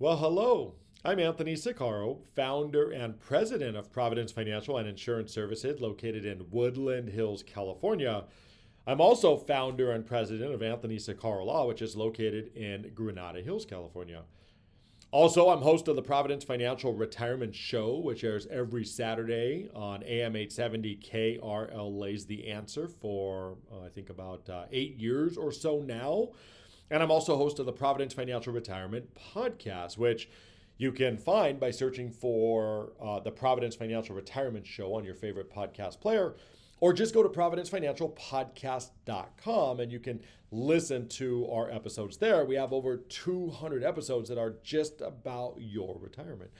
Well, hello. I'm Anthony Siccaro, founder and president of Providence Financial and Insurance Services located in Woodland Hills, California. I'm also founder and president of Anthony Siccaro Law, which is located in Granada Hills, California. Also, I'm host of the Providence Financial Retirement Show, which airs every Saturday on AM 870 KRL Lays the Answer for, I think, about 8 years or so now. And I'm also host of the Providence Financial Retirement Podcast, which you can find by searching for the Providence Financial Retirement Show on your favorite podcast player, or just go to providencefinancialpodcast.com and you can listen to our episodes there. We have over 200 episodes that are just about your retirement.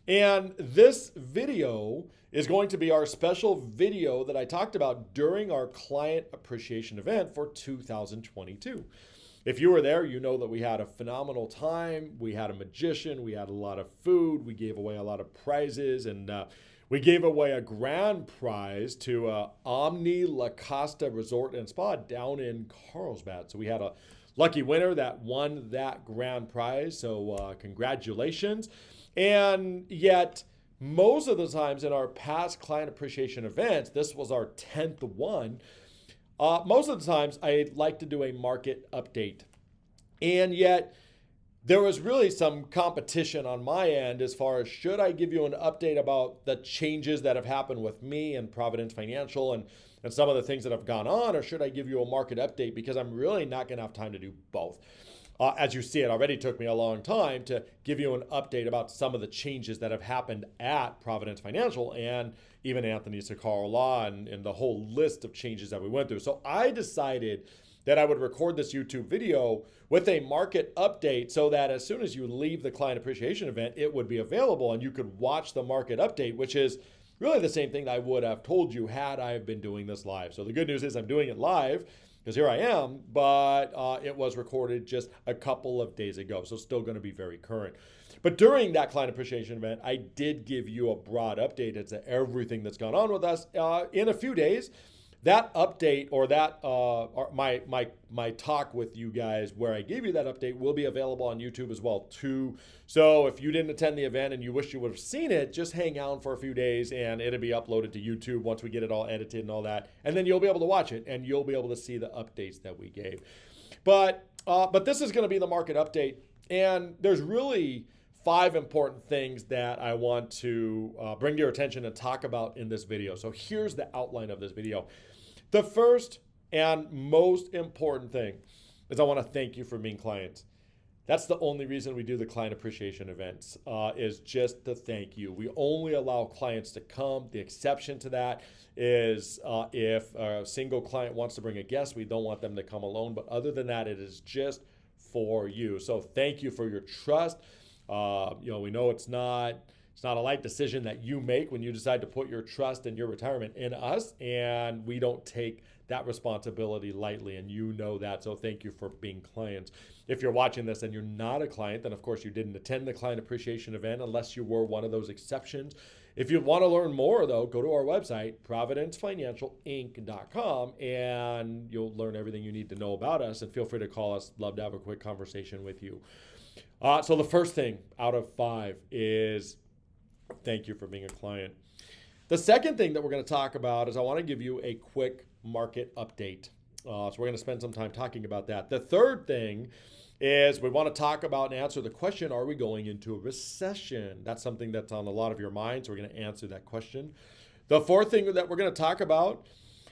And this video is going to be our special video that I talked about during our client appreciation event for 2022. If you were there, you know that we had a phenomenal time. We had a magician, we had a lot of food, we gave away a lot of prizes, and we gave away a grand prize to Omni La Costa Resort and Spa down in Carlsbad. So we had a lucky winner that won that grand prize. So congratulations. And yet, most of the times in our past client appreciation events, this was our 10th one. Most of the times I like to do a market update. And yet there was really some competition on my end as far as should I give you an update about the changes that have happened with me and Providence Financial and some of the things that have gone on, or should I give you a market update because I'm really not going to have time to do both. As you see, it already took me a long time to give you an update about some of the changes that have happened at Providence Financial and even Anthony Siccaro Law and the whole list of changes that we went through. So I decided that I would record this YouTube video with a market update so that as soon as you leave the client appreciation event, it would be available and you could watch the market update, which is really the same thing that I would have told you had I been doing this live. So the good news is I'm doing it live, because here I am, but it was recorded just a couple of days ago, so still going to be very current. But during that client appreciation event, I did give you a broad update as to everything that's gone on with us. In a few days, that update or that my talk with you guys where I gave you that update will be available on YouTube as well too. So if you didn't attend the event and you wish you would have seen it, just hang out for a few days and it'll be uploaded to YouTube once we get it all edited and all that. And then you'll be able to watch it and you'll be able to see the updates that we gave. But this is going to be the market update, and there's really 5 important things that I want to bring to your attention and talk about in this video. So here's the outline of this video. The first and most important thing is I want to thank you for being clients. That's the only reason we do the client appreciation events, is just to thank you. We only allow clients to come. The exception to that is if a single client wants to bring a guest, we don't want them to come alone. But other than that, it is just for you. So thank you for your trust. We know it's not a light decision that you make when you decide to put your trust and your retirement in us, and we don't take that responsibility lightly, and you know that. So thank you for being clients. If you're watching this and you're not a client, then of course you didn't attend the client appreciation event unless you were one of those exceptions. If you want to learn more, though, go to our website, providencefinancialinc.com, and you'll learn everything you need to know about us, and feel free to call us. Love to have a quick conversation with you. So the first thing out of 5 is thank you for being a client. The second thing that we're going to talk about is I want to give you a quick market update. So we're going to spend some time talking about that. The third thing is we want to talk about and answer the question, are we going into a recession? That's something that's on a lot of your minds. So we're going to answer that question. The fourth thing that we're going to talk about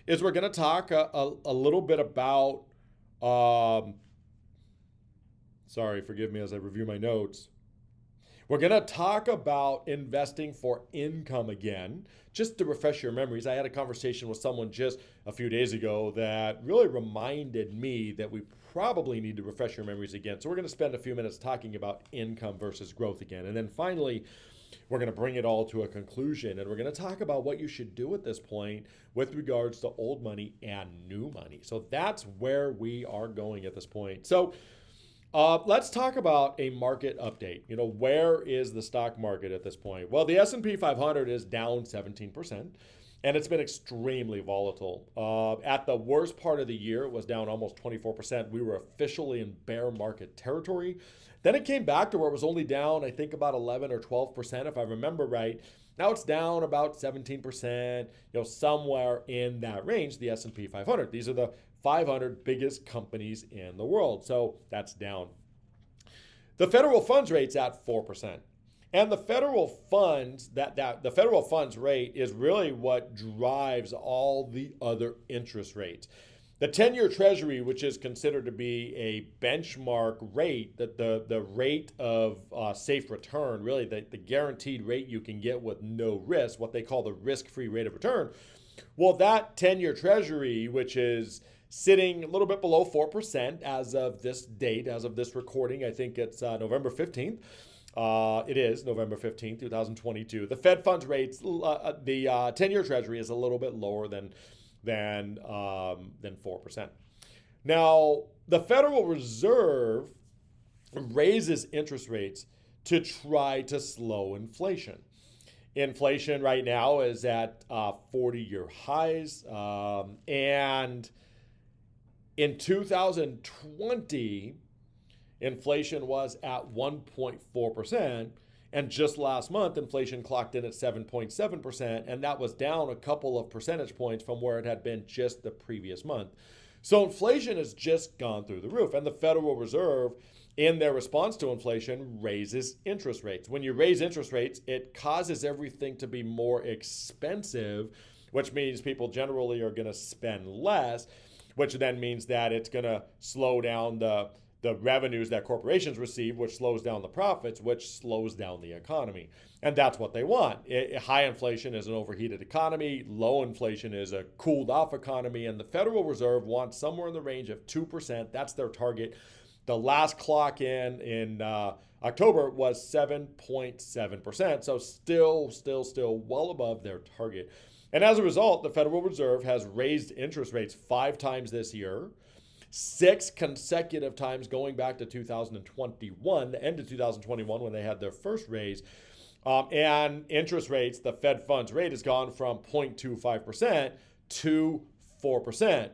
is we're going to talk a little bit about, sorry, forgive me as I review my notes. We're going to talk about investing for income again. Just to refresh your memories, I had a conversation with someone just a few days ago that really reminded me that we probably need to refresh your memories again. So we're going to spend a few minutes talking about income versus growth again. And then finally, we're going to bring it all to a conclusion, and we're going to talk about what you should do at this point with regards to old money and new money. So that's where we are going at this point. So let's talk about a market update. Where is the stock market at this point? Well, the S&P 500 is down 17%. and it's been extremely volatile. At the worst part of the year, it was down almost 24%. We were officially in bear market territory. Then it came back to where it was only down, I think, about 11 or 12%, if I remember right. Now it's down about 17%, somewhere in that range, the S&P 500. These are the 500 biggest companies in the world. So that's down. The federal funds rate's at 4%. And the federal funds, the federal funds rate is really what drives all the other interest rates. The 10-year Treasury, which is considered to be a benchmark rate, that the rate of safe return, really the guaranteed rate you can get with no risk, what they call the risk-free rate of return. Well, that 10-year Treasury, which is sitting a little bit below 4% as of this date, as of this recording, I think it's November 15th. It is November 15th, 2022. The Fed funds rates, the 10-year Treasury is a little bit lower than 4%. Now, the Federal Reserve raises interest rates to try to slow inflation. Inflation right now is at 40-year highs, and in 2020, inflation was at 1.4%. And just last month, inflation clocked in at 7.7%, and that was down a couple of percentage points from where it had been just the previous month. So inflation has just gone through the roof, and the Federal Reserve, in their response to inflation, raises interest rates. When you raise interest rates, it causes everything to be more expensive, which means people generally are going to spend less, which then means that it's going to slow down the revenues that corporations receive, which slows down the profits, which slows down the economy. And that's what they want. High inflation is an overheated economy. Low inflation is a cooled off economy. And the Federal Reserve wants somewhere in the range of 2%. That's their target. The last clock in October was 7.7%. So still well above their target. And as a result, the Federal Reserve has raised interest rates 5 times this year. 6 consecutive times going back to 2021, the end of 2021 when they had their first raise. And interest rates, the Fed funds rate has gone from 0.25% to 4%.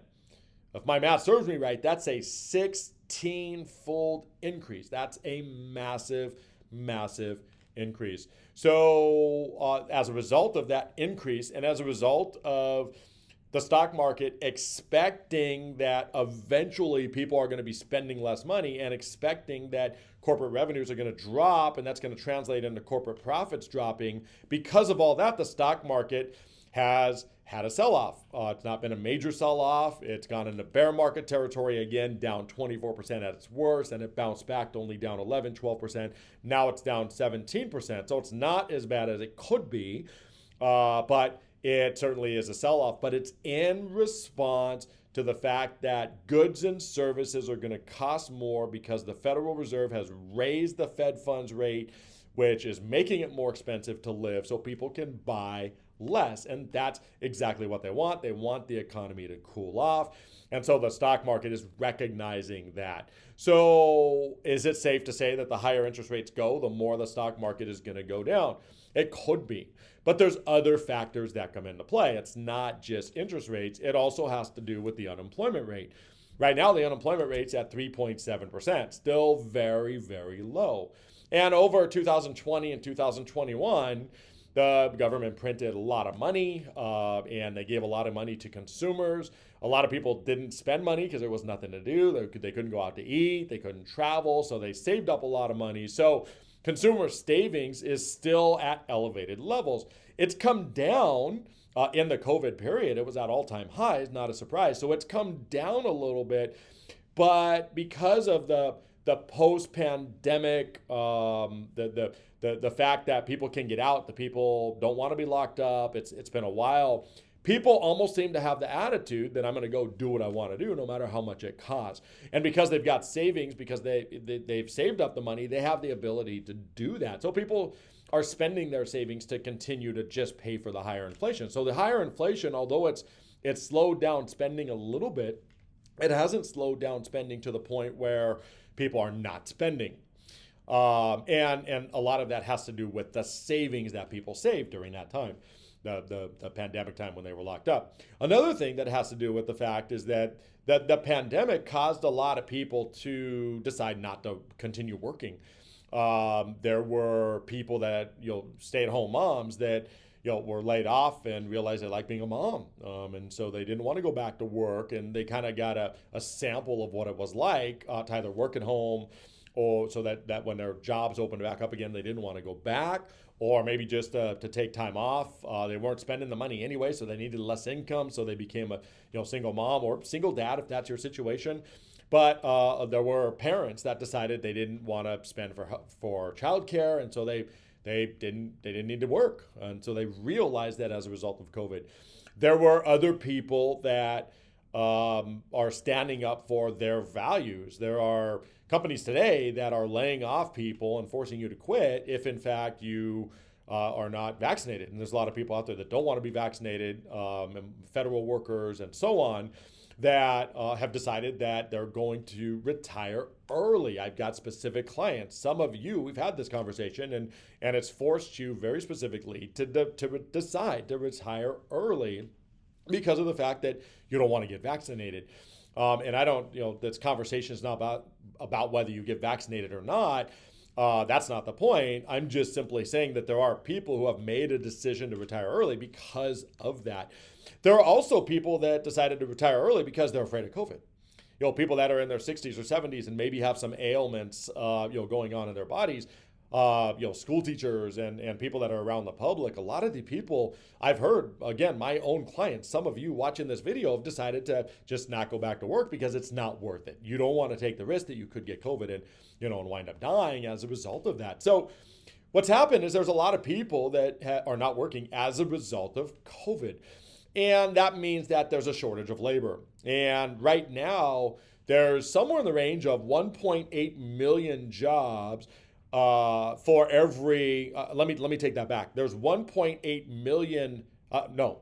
If my math serves me right, that's a 16-fold increase. That's a massive, massive increase. So as a result of that increase, and as a result of the stock market expecting that eventually people are going to be spending less money and expecting that corporate revenues are going to drop, and that's going to translate into corporate profits dropping. Because of all that, the stock market has had a sell-off. It's not been a major sell-off. It's gone into bear market territory again, down 24% at its worst, and it bounced back to only down 11, 12%. Now it's down 17%. So it's not as bad as it could be, but it certainly is a sell-off, but it's in response to the fact that goods and services are going to cost more because the Federal Reserve has raised the Fed funds rate, which is making it more expensive to live so people can buy less. And that's exactly what they want. They want the economy to cool off. And so the stock market is recognizing that. So is it safe to say that the higher interest rates go, the more the stock market is going to go down? It could be. But there's other factors that come into play. It's not just interest rates. It also has to do with the unemployment rate. Right now, the unemployment rate's at 3.7%, still very, very low. And over 2020 and 2021, the government printed a lot of money, and they gave a lot of money to consumers. A lot of people didn't spend money because there was nothing to do. They couldn't go out to eat. They couldn't travel, so they saved up a lot of money. So consumer savings is still at elevated levels. It's come down in the COVID period. It was at all-time highs, not a surprise. So it's come down a little bit, but because of the post-pandemic, the fact that people can get out, the people don't want to be locked up. It's been a while. People almost seem to have the attitude that I'm going to go do what I want to do, no matter how much it costs. And because they've got savings, because they've saved up the money, they have the ability to do that. So people are spending their savings to continue to just pay for the higher inflation. So the higher inflation, although it's slowed down spending a little bit, it hasn't slowed down spending to the point where people are not spending. And a lot of that has to do with the savings that people saved during that time. the pandemic time when they were locked up. Another thing that has to do with the fact is that the pandemic caused a lot of people to decide not to continue working. There were people that, stay-at-home moms that, were laid off and realized they like being a mom. And so they didn't want to go back to work, and they kind of got a sample of what it was like to either work at home, or so that when their jobs opened back up again, they didn't want to go back, or maybe just to take time off. They weren't spending the money anyway, so they needed less income, so they became a single mom or single dad if that's your situation. But there were parents that decided they didn't want to spend for childcare, and so they didn't need to work, and so they realized that as a result of COVID. There were other people that are standing up for their values. There are companies today that are laying off people and forcing you to quit if, in fact, you are not vaccinated. And there's a lot of people out there that don't want to be vaccinated, and federal workers and so on, that have decided that they're going to retire early. I've got specific clients. Some of you, we've had this conversation, and it's forced you very specifically to decide to retire early because of the fact that you don't want to get vaccinated. And I don't, this conversation is not about whether you get vaccinated or not. That's not the point. I'm just simply saying that there are people who have made a decision to retire early because of that. There are also people that decided to retire early because they're afraid of COVID. People that are in their 60s or 70s and maybe have some ailments, going on in their bodies. School teachers and people that are around the public. A lot of the people I've heard, again, my own clients, some of you watching this video have decided to just not go back to work because it's not worth it. You don't want to take the risk that you could get COVID and wind up dying as a result of that. So what's happened is there's a lot of people that are not working as a result of COVID. And that means that there's a shortage of labor. And right now, there's somewhere in the range of 1.8 million jobs for every, let me take that back. There's 1.8 million, one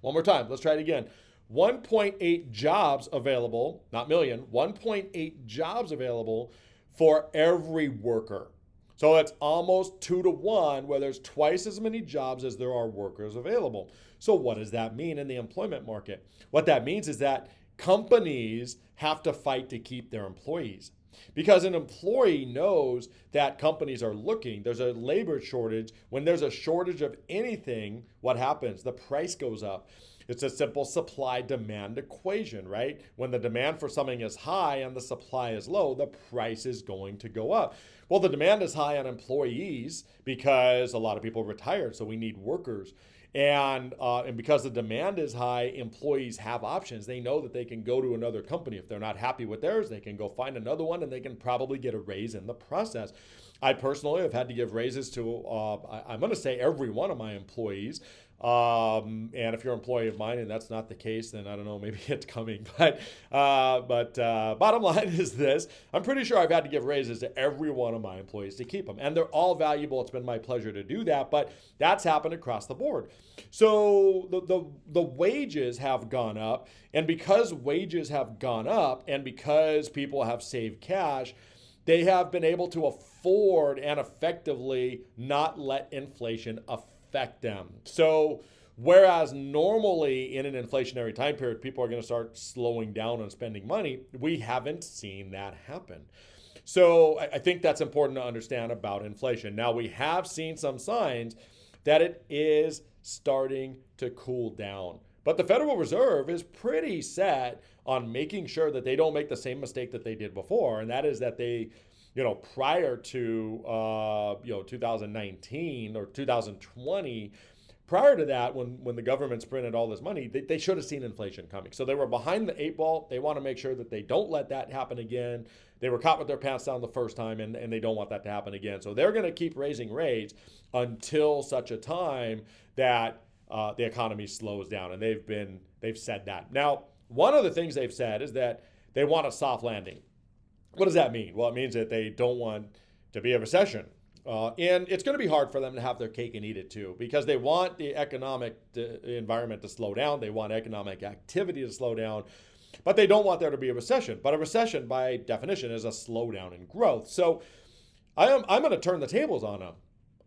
more time. Let's try it again. 1.8 jobs available, not million, 1.8 jobs available for every worker. So that's almost 2 to 1, where there's twice as many jobs as there are workers available. So what does that mean in the employment market? What that means is that companies have to fight to keep their employees. Because an employee knows that companies are looking. There's a labor shortage. When there's a shortage of anything, what happens? The price goes up. It's a simple supply-demand equation, right? When the demand for something is high and the supply is low, the price is going to go up. Well, the demand is high on employees because a lot of people retired, so we need workers. And because the demand is high, employees have options. They know that they can go to another company. If they're not happy with theirs, they can go find another one, and they can probably get a raise in the process. I personally have had to give raises to, I'm going to say every one of my employees. And if you're an employee of mine and that's not the case, then I don't know, maybe it's coming. But bottom line is this: I'm pretty sure I've had to give raises to every one of my employees to keep them. And they're all valuable. It's been my pleasure to do that, but that's happened across the board. So the wages have gone up, and because wages have gone up and because people have saved cash, they have been able to afford and effectively not let inflation affect them. So whereas normally in an inflationary time period, people are going to start slowing down on spending money, we haven't seen that happen. So I think that's important to understand about inflation. Now, we have seen some signs that it is starting to cool down. But the Federal Reserve is pretty set on making sure that they don't make the same mistake that they did before, and that is that they, prior to 2019 or 2020, prior to that, when the government's printed all this money, they should have seen inflation coming. So they were behind the 8 ball. They want to make sure that they don't let that happen again. They were caught with their pants down the first time, and they don't want that to happen again. So they're going to keep raising rates until such a time that the economy slows down, and they've said that. Now, one of the things they've said is that they want a soft landing. What does that mean? Well, it means that they don't want to be a recession. And it's going to be hard for them to have their cake and eat it too, because they want the economic environment to slow down. They want economic activity to slow down, but they don't want there to be a recession. But a recession, by definition, is a slowdown in growth. So I'm going to turn the tables on them.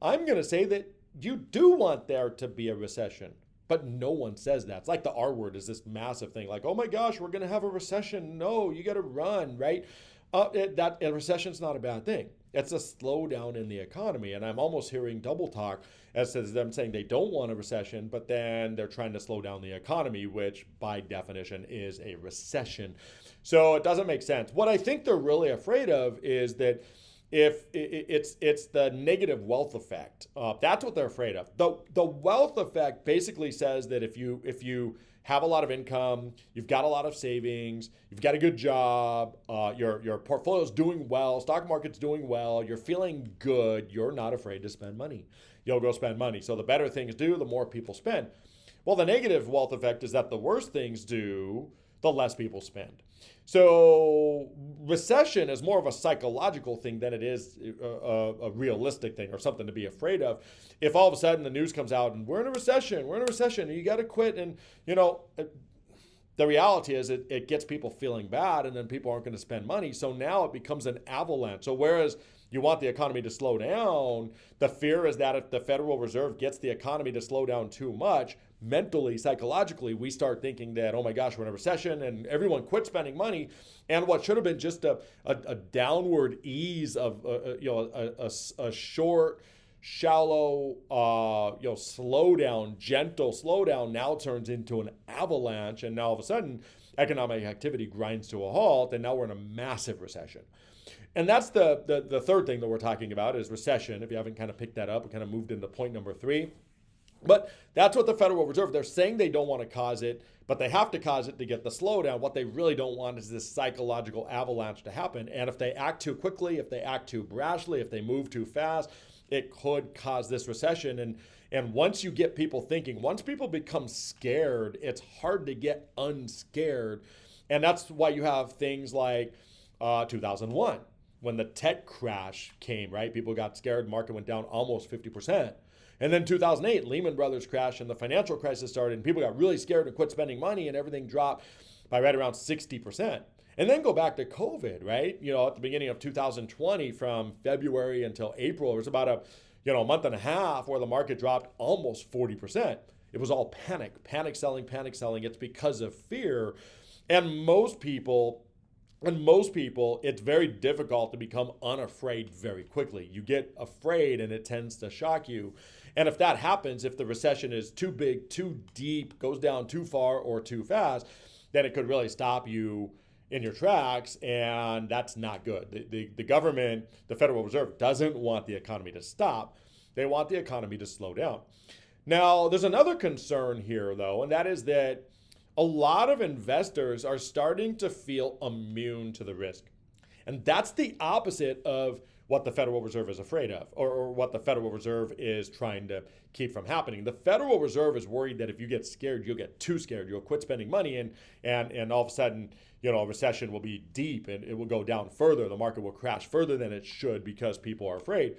I'm going to say that you do want there to be a recession, but no one says that. It's like the R word is this massive thing. Like, oh my gosh, we're going to have a recession. No, you got to run, right? That a recession's not a bad thing. It's a slowdown in the economy. And I'm almost hearing double talk as to them saying they don't want a recession, but then they're trying to slow down the economy, which by definition is a recession. So it doesn't make sense. What I think they're really afraid of is that if it's the negative wealth effect. That's what they're afraid of. The wealth effect basically says that if you have a lot of income, you've got a lot of savings, you've got a good job, your portfolio's doing well, stock market's doing well, you're feeling good, you're not afraid to spend money. You'll go spend money. So the better things do, the more people spend. Well, the negative wealth effect is that the worse things do, the less people spend. So recession is more of a psychological thing than it is a realistic thing or something to be afraid of. If all of a sudden the news comes out and we're in a recession, and you got to quit, and the reality is it gets people feeling bad, and then people aren't going to spend money. So now it becomes an avalanche. So whereas you want the economy to slow down, the fear is that if the Federal Reserve gets the economy to slow down too much, mentally, psychologically, we start thinking that, oh my gosh, we're in a recession, and everyone quit spending money. And what should have been just a downward ease of a short, shallow, slowdown, gentle slowdown now turns into an avalanche. And now all of a sudden, economic activity grinds to a halt, and now we're in a massive recession. And that's the third thing that we're talking about is recession. If you haven't kind of picked that up, we kind of moved into point number 3. But that's what the Federal Reserve, they're saying they don't want to cause it, but they have to cause it to get the slowdown. What they really don't want is this psychological avalanche to happen. And if they act too quickly, if they act too brashly, if they move too fast, it could cause this recession. And once you get people thinking, once people become scared, it's hard to get unscared. And that's why you have things like 2001, when the tech crash came, right? People got scared, market went down almost 50%. And then 2008, Lehman Brothers crashed and the financial crisis started, and people got really scared and quit spending money, and everything dropped by right around 60%. And then go back to COVID, right? At the beginning of 2020, from February until April, it was about a month and a half where the market dropped almost 40%. It was all panic selling. It's because of fear. And most people, it's very difficult to become unafraid very quickly. You get afraid and it tends to shock you. And if that happens, if the recession is too big, too deep, goes down too far or too fast, then it could really stop you in your tracks, and that's not good. The government, the Federal Reserve, doesn't want the economy to stop. They want the economy to slow down. Now, there's another concern here, though, and that is that a lot of investors are starting to feel immune to the risk. And that's the opposite of what the Federal Reserve is afraid of, or what the Federal Reserve is trying to keep from happening. The Federal Reserve is worried that if you get scared, you'll get too scared. You'll quit spending money, and all of a sudden, a recession will be deep and it will go down further. The market will crash further than it should because people are afraid.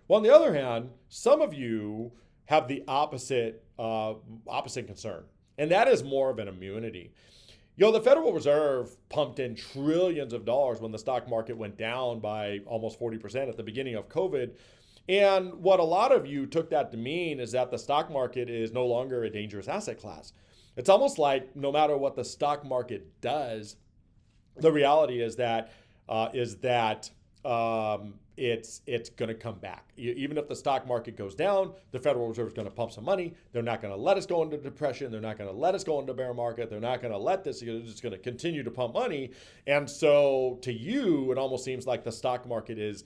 Well, on the other hand, some of you have the opposite concern, and that is more of an immunity. The Federal Reserve pumped in trillions of dollars when the stock market went down by almost 40% at the beginning of COVID. And what a lot of you took that to mean is that the stock market is no longer a dangerous asset class. It's almost like no matter what the stock market does, the reality is that it's going to come back. Even if the stock market goes down, the Federal Reserve is going to pump some money. They're not going to let us go into depression. They're not going to let us go into bear market. They're not going to let this. They're just going to continue to pump money. And so to you, it almost seems like the stock market is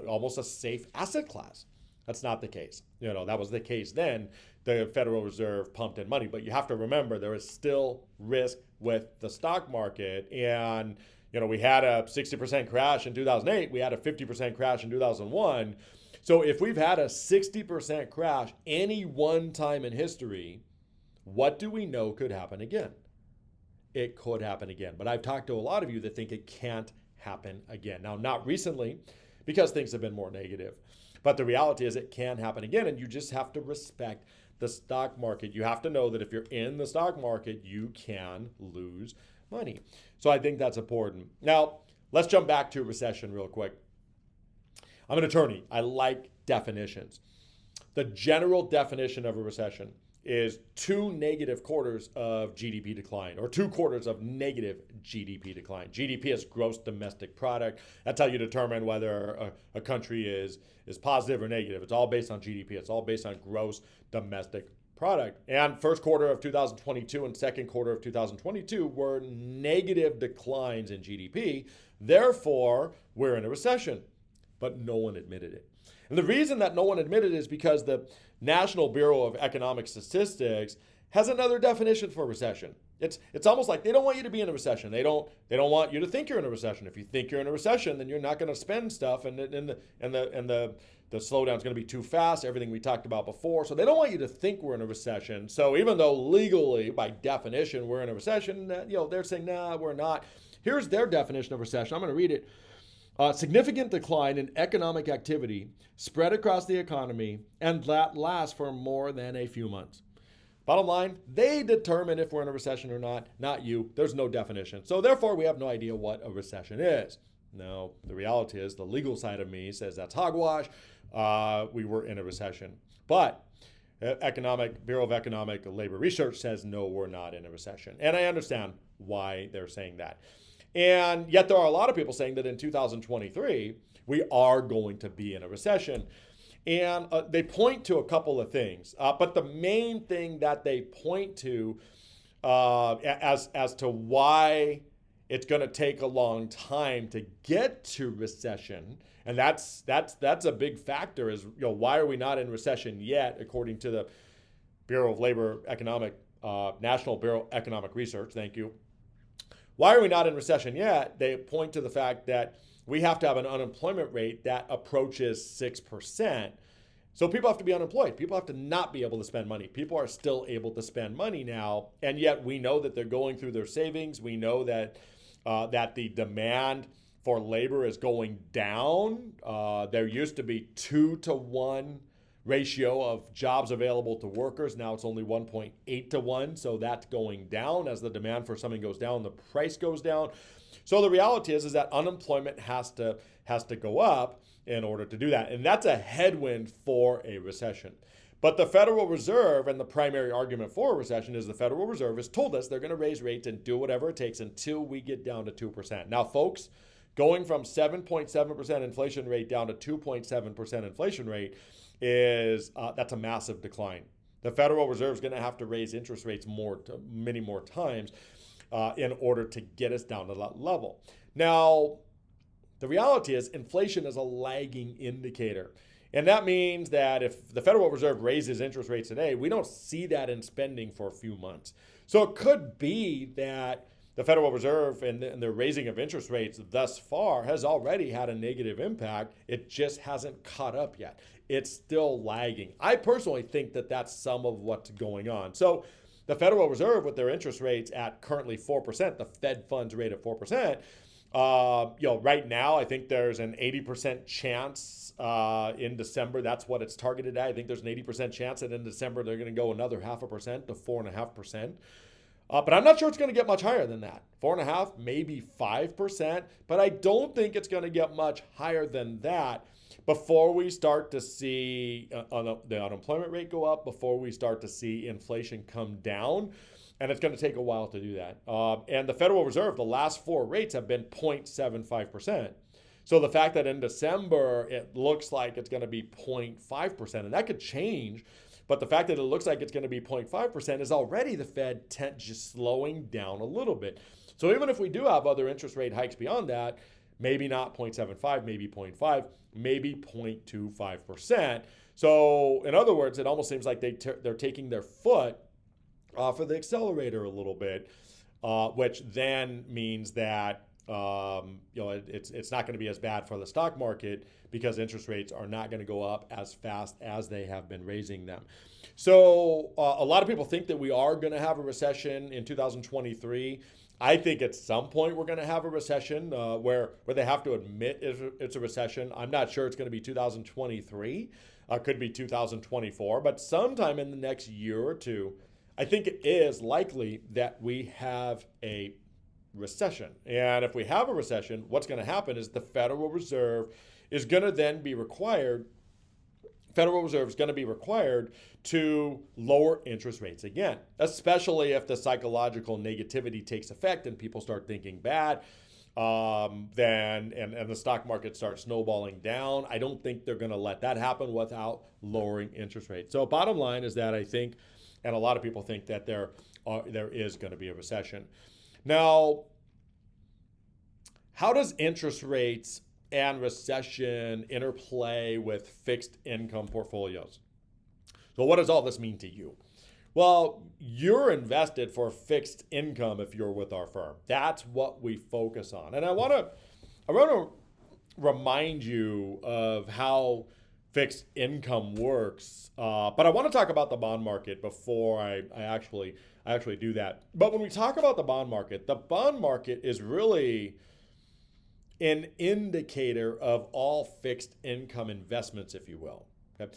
almost a safe asset class. That's not the case. That was the case then. The Federal Reserve pumped in money. But you have to remember there is still risk with the stock market. And we had a 60% crash in 2008. We had a 50% crash in 2001. So if we've had a 60% crash any one time in history, what do we know could happen again? It could happen again. But I've talked to a lot of you that think it can't happen again. Now, not recently, because things have been more negative. But the reality is it can happen again, and you just have to respect the stock market. You have to know that if you're in the stock market, you can lose money. So I think that's important. Now, let's jump back to recession real quick. I'm an attorney. I like definitions. The general definition of a recession is 2 negative quarters of GDP decline, or 2 quarters of negative GDP decline. GDP is gross domestic product. That's how you determine whether a country is positive or negative. It's all based on GDP. It's all based on gross domestic product. And first quarter of 2022 and second quarter of 2022 were negative declines in GDP. Therefore, we're in a recession. But no one admitted it. And the reason that no one admitted it is because the National Bureau of Economic Statistics has another definition for recession. It's almost like they don't want you to be in a recession. They don't want you to think you're in a recession. If you think you're in a recession, then you're not going to spend stuff, and the slowdown's going to be too fast. Everything we talked about before. So they don't want you to think we're in a recession. So even though legally, by definition, we're in a recession, they're saying, nah, we're not. Here's their definition of recession. I'm going to read it. Significant decline in economic activity spread across the economy and that lasts for more than a few months. Bottom line, they determine if we're in a recession or not you. There's no definition. So therefore, we have no idea what a recession is. Now, the reality is the legal side of me says that's hogwash. We were in a recession. But Bureau of Economic Labor Research says, no, we're not in a recession. And I understand why they're saying that. And yet there are a lot of people saying that in 2023, we are going to be in a recession. And they point to a couple of things. But the main thing that they point to as to why it's going to take a long time to get to recession, and that's a big factor, is why are we not in recession yet, according to the Bureau of Labor National Bureau of Economic Research, thank you. Why are we not in recession yet? They point to the fact that we have to have an unemployment rate that approaches 6%. So people have to be unemployed. People have to not be able to spend money. People are still able to spend money now, and yet we know that they're going through their savings. We know that the demand for labor is going down. There used to be 2-to-1 ratio of jobs available to workers. Now it's only 1.8-to-1. So that's going down. As the demand for something goes down, the price goes down. So the reality is that unemployment has to go up in order to do that. And that's a headwind for a recession. But the Federal Reserve, and the primary argument for a recession is the Federal Reserve has told us they're going to raise rates and do whatever it takes until we get down to 2%. Now, folks, going from 7.7% inflation rate down to 2.7% inflation rate that's a massive decline. The Federal Reserve is going to have to raise interest rates many more times in order to get us down to that level. Now, the reality is inflation is a lagging indicator. And that means that if the Federal Reserve raises interest rates today, we don't see that in spending for a few months. So it could be that the Federal Reserve and the raising of interest rates thus far has already had a negative impact. It just hasn't caught up yet. It's still lagging. I personally think that that's some of what's going on. So the Federal Reserve, with their interest rates at currently 4%, the Fed funds rate at 4%, right now I think there's an 80% chance in December. That's what it's targeted at. I think there's an 80% chance that in December they're going to go another 0.5% to 4.5%. But I'm not sure it's going to get much higher than that. 4.5%, maybe 5%. But I don't think it's going to get much higher than that before we start to see the unemployment rate go up, before we start to see inflation come down. And it's going to take a while to do that. And the Federal Reserve, the last 4 rates have been 0.75%. So the fact that in December it looks like it's going to be 0.5%, and that could change. But the fact that it looks like it's going to be 0.5% is already the Fed just slowing down a little bit. So even if we do have other interest rate hikes beyond that, maybe not 0.75, maybe 0.5, maybe 0.25%. So in other words, it almost seems like they're taking their foot off of the accelerator a little bit, which then means that it's not going to be as bad for the stock market because interest rates are not going to go up as fast as they have been raising them. So a lot of people think that we are going to have a recession in 2023. I think at some point we're going to have a recession where they have to admit it's a recession. I'm not sure it's going to be 2023. Could be 2024. But sometime in the next year or two, I think it is likely that we have a recession. And if we have a recession, what's going to happen is the Federal Reserve is going to then be required Federal Reserve is going to be required to lower interest rates again, especially if the psychological negativity takes effect and people start thinking bad. Then the stock market starts snowballing down. I don't think they're going to let that happen without lowering interest rates. So bottom line is that I think, and a lot of people think that there is going to be a recession. Now, how does interest rates and recession interplay with fixed income portfolios? So what does all this mean to you? Well, you're invested for fixed income if you're with our firm. That's what we focus on. And I want to remind you of how fixed income works. But I want to talk about the bond market before I actually do that. But when we talk about the bond market is really an indicator of all fixed income investments, if you will. Okay?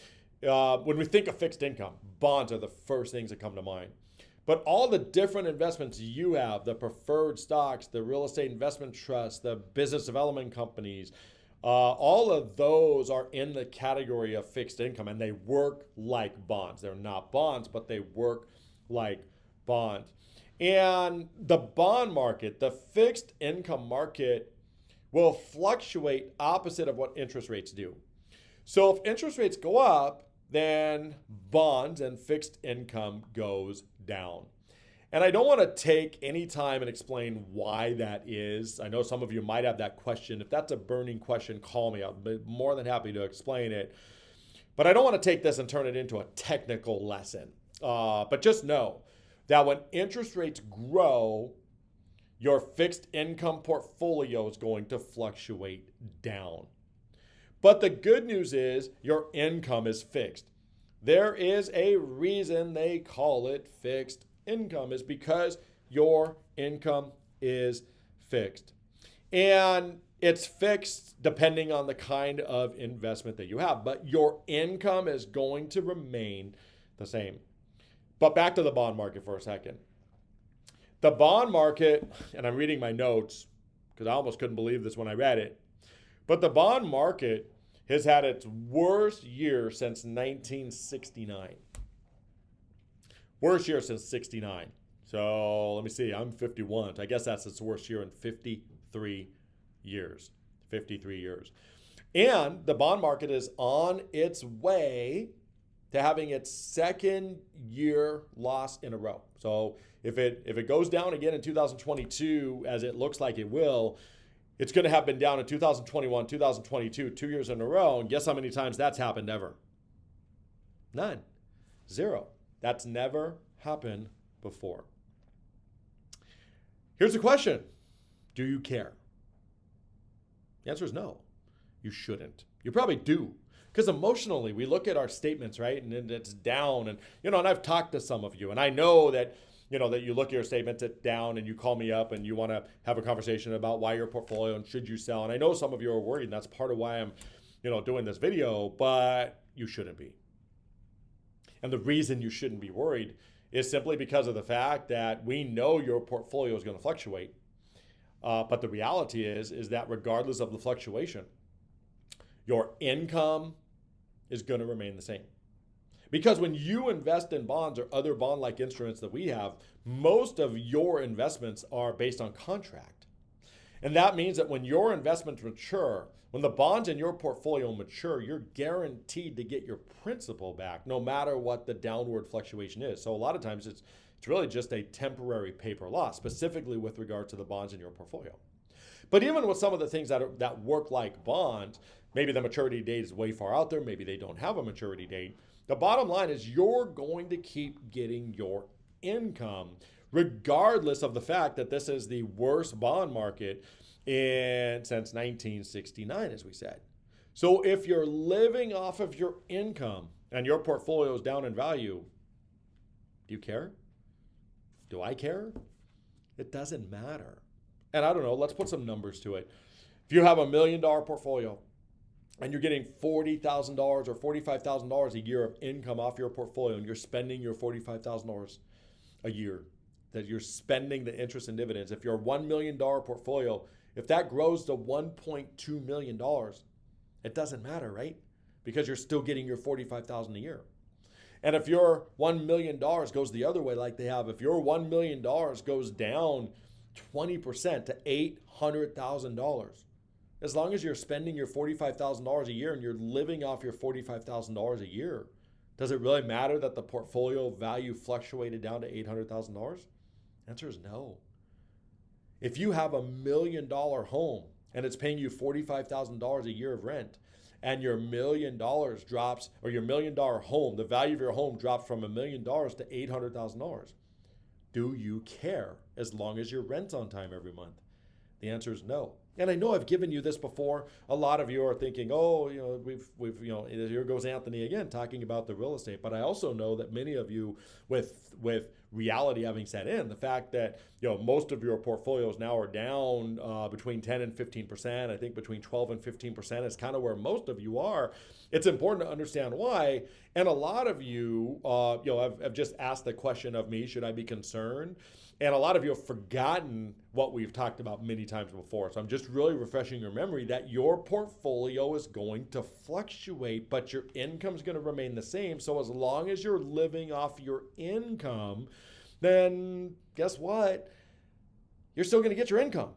When we think of fixed income, bonds are the first things that come to mind. But all the different investments you have, the preferred stocks, the real estate investment trusts, the business development companies, all of those are in the category of fixed income, and they work like bonds. They're not bonds, but they work like bonds. And the bond market, the fixed income market, will fluctuate opposite of what interest rates do. So if interest rates go up, then bonds and fixed income goes down. And I don't want to take any time and explain why that is. I know some of you might have that question. If that's a burning question, call me. I'll be more than happy to explain it. But I don't want to take this and turn it into a technical lesson. But just know that when interest rates grow, your fixed income portfolio is going to fluctuate down. But the good news is your income is fixed. There is a reason they call it fixed income, is because your income is fixed. And it's fixed depending on the kind of investment that you have, but your income is going to remain the same. But back to the bond market for a second. The bond market, and I'm reading my notes because I almost couldn't believe this when I read it, but the bond market has had its worst year since 1969. Worst year since 69. So let me see, I'm 51. So I guess that's its worst year in 53 years. 53 years. And the bond market is on its way to having its second year loss in a row. So if it goes down again in 2022, as it looks like it will, it's going to have been down in 2021, 2022, 2 years in a row. And guess how many times that's happened ever? None. Zero. That's never happened before. Here's the question. Do you care? The answer is no. You shouldn't. You probably do. Because emotionally, we look at our statements, right? And it's down. And, and I've talked to some of you. And I know that, that you look at your statements, it's down, and you call me up and you want to have a conversation about why your portfolio and should you sell. And I know some of you are worried, and that's part of why I'm, doing this video, but you shouldn't be. And the reason you shouldn't be worried is simply because of the fact that we know your portfolio is going to fluctuate. But the reality is that regardless of the fluctuation, your income is going to remain the same. Because when you invest in bonds or other bond-like instruments that we have, most of your investments are based on contract. And that means that when your investments mature, when the bonds in your portfolio mature, you're guaranteed to get your principal back, no matter what the downward fluctuation is. So a lot of times it's really just a temporary paper loss, specifically with regard to the bonds in your portfolio. But even with some of the things that work like bonds, maybe the maturity date is way far out there, maybe they don't have a maturity date. The bottom line is you're going to keep getting your income, regardless of the fact that this is the worst bond market since 1969, as we said. So if you're living off of your income and your portfolio is down in value, do you care? Do I care? It doesn't matter. And I don't know, let's put some numbers to it. If you have $1 million portfolio, and you're getting $40,000 or $45,000 a year of income off your portfolio, and you're spending your $45,000 a year, that you're spending the interest and dividends. If your $1 million portfolio, if that grows to $1.2 million, it doesn't matter, right? because you're still getting your $45,000 a year. And if your $1 million goes the other way, like they have, if your $1 million goes down 20% to $800,000, as long as you're spending your $45,000 a year and you're living off your $45,000 a year, does it really matter that the portfolio value fluctuated down to $800,000? The answer is no. If you have $1 million home and it's paying you $45,000 a year of rent, and your $1 million drops, or your $1 million home, the value of your home drops from $1 million to $800,000, do you care as long as your rent's on time every month? The answer is no. And I know I've given you this before. A lot of you are thinking, oh, we've here goes Anthony again talking about the real estate. But I also know that many of you, with reality having set in, the fact that most of your portfolios now are down between 10 and 15%. I think between 12 and 15% is kind of where most of you are. It's important to understand why. And a lot of you, have just asked the question of me, should I be concerned? And a lot of you have forgotten what we've talked about many times before. So I'm just really refreshing your memory that your portfolio is going to fluctuate, but your income is going to remain the same. So as long as you're living off your income, then guess what? You're still going to get your income,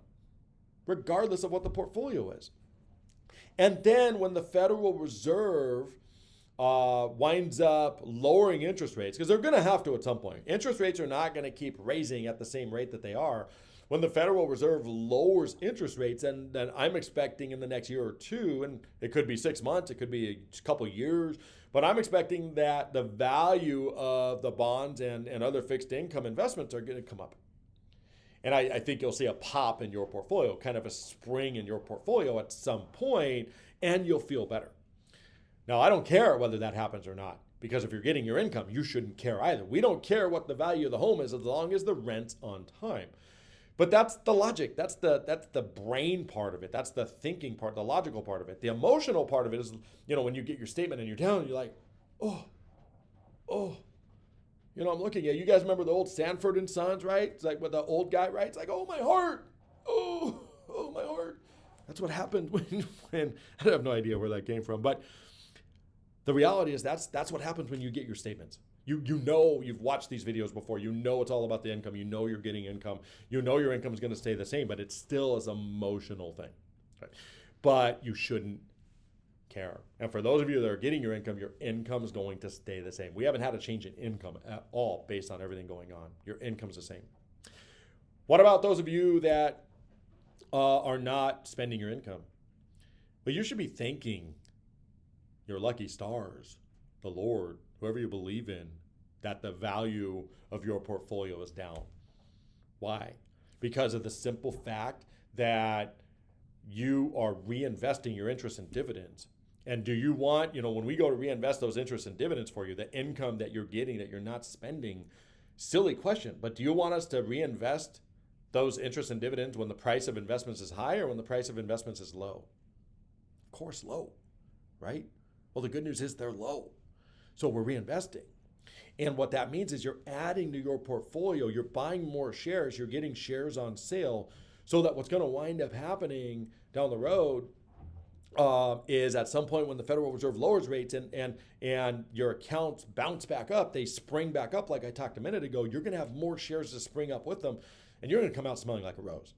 regardless of what the portfolio is. And then when the Federal Reserve winds up lowering interest rates, because they're going to have to at some point. Interest rates are not going to keep raising at the same rate that they are. When the Federal Reserve lowers interest rates, and then I'm expecting in the next year or two, and it could be 6 months, it could be a couple years, but I'm expecting that the value of the bonds and other fixed income investments are going to come up. And I think you'll see a pop in your portfolio, kind of a spring in your portfolio at some point, and you'll feel better. Now, I don't care whether that happens or not, because if you're getting your income, you shouldn't care either. We don't care what the value of the home is as long as the rent's on time. But that's the logic. That's the brain part of it. That's the thinking part, the logical part of it. The emotional part of it is, when you get your statement and you're down, you're like, oh. I'm looking at you guys remember the old Sanford and Sons, right? It's like what the old guy writes, like, oh, my heart. Oh, my heart. That's what happened when I have no idea where that came from, but the reality is that's what happens when you get your statements. You've watched these videos before. It's all about the income. You're getting income. Your income is going to stay the same, but it still is an emotional thing. Right? But you shouldn't care. And for those of you that are getting your income is going to stay the same. We haven't had a change in income at all based on everything going on. Your income's the same. What about those of you that are not spending your income? Well, you should be thanking your lucky stars, the Lord, whoever you believe in, that the value of your portfolio is down. Why? Because of the simple fact that you are reinvesting your interest and dividends. And do you want, when we go to reinvest those interests and dividends for you, the income that you're getting, that you're not spending, silly question, but do you want us to reinvest those interests and dividends when the price of investments is high or when the price of investments is low? Of course, low, right? Well, the good news is they're low. So we're reinvesting. And what that means is you're adding to your portfolio, you're buying more shares, you're getting shares on sale, so that what's going to wind up happening down the road is at some point when the Federal Reserve lowers rates and your accounts bounce back up, they spring back up like I talked a minute ago, you're going to have more shares to spring up with them, and you're going to come out smelling like a rose.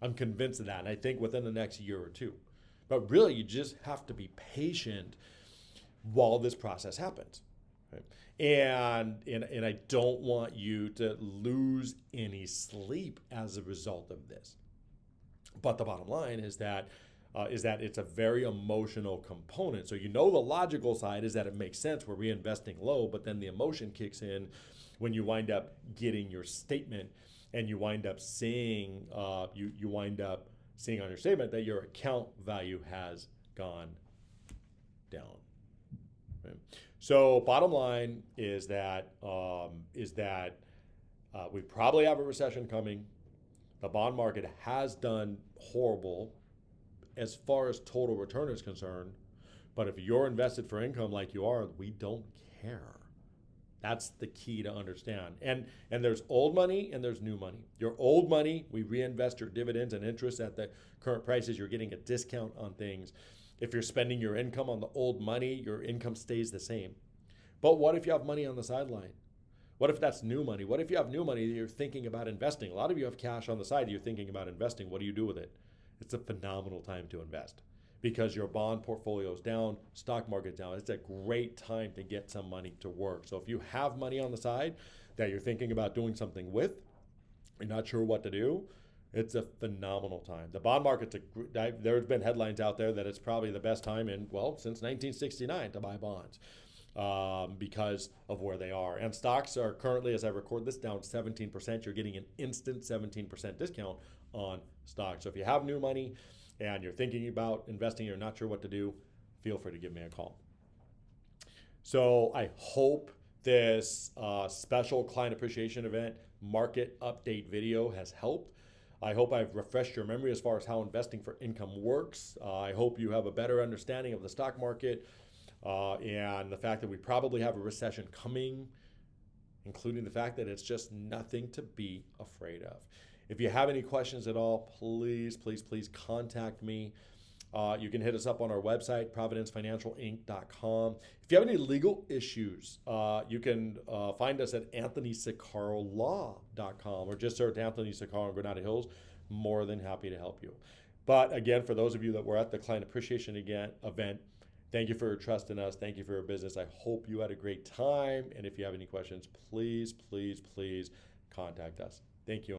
I'm convinced of that, and I think within the next year or two. But really, you just have to be patient while this process happens. Right? And I don't want you to lose any sleep as a result of this. But the bottom line is that it's a very emotional component. So the logical side is that it makes sense. We're reinvesting low, but then the emotion kicks in when you wind up getting your statement and you wind up seeing you wind up seeing on your statement that your account value has gone down. Right? So bottom line is that we probably have a recession coming. The bond market has done horrible as far as total return is concerned. But if you're invested for income like you are, we don't care. That's the key to understand. And there's old money and there's new money. Your old money, we reinvest your dividends and interest at the current prices. You're getting a discount on things. If you're spending your income on the old money, your income stays the same. But what if you have money on the sideline? What if that's new money? What if you have new money that you're thinking about investing? A lot of you have cash on the side, you're thinking about investing. What do you do with it? It's a phenomenal time to invest because your bond portfolio is down, stock market's down. It's a great time to get some money to work. So if you have money on the side that you're thinking about doing something with, you're not sure what to do, it's a phenomenal time. The bond market's there's been headlines out there that it's probably the best time since 1969 to buy bonds because of where they are. And stocks are currently, as I record this, down 17%. You're getting an instant 17% discount on stocks. So if you have new money and you're thinking about investing, you're not sure what to do, feel free to give me a call. So I hope this special client appreciation event market update video has helped. I hope I've refreshed your memory as far as how investing for income works. I hope you have a better understanding of the stock market and the fact that we probably have a recession coming, including the fact that it's just nothing to be afraid of. If you have any questions at all, please contact me. You can hit us up on our website, providencefinancialinc.com. If you have any legal issues, you can find us at anthonysicarolaw.com or just search Anthony Sicaro in Granada Hills. More than happy to help you. But again, for those of you that were at the Client Appreciation event, thank you for your trust in us. Thank you for your business. I hope you had a great time. And if you have any questions, please contact us. Thank you.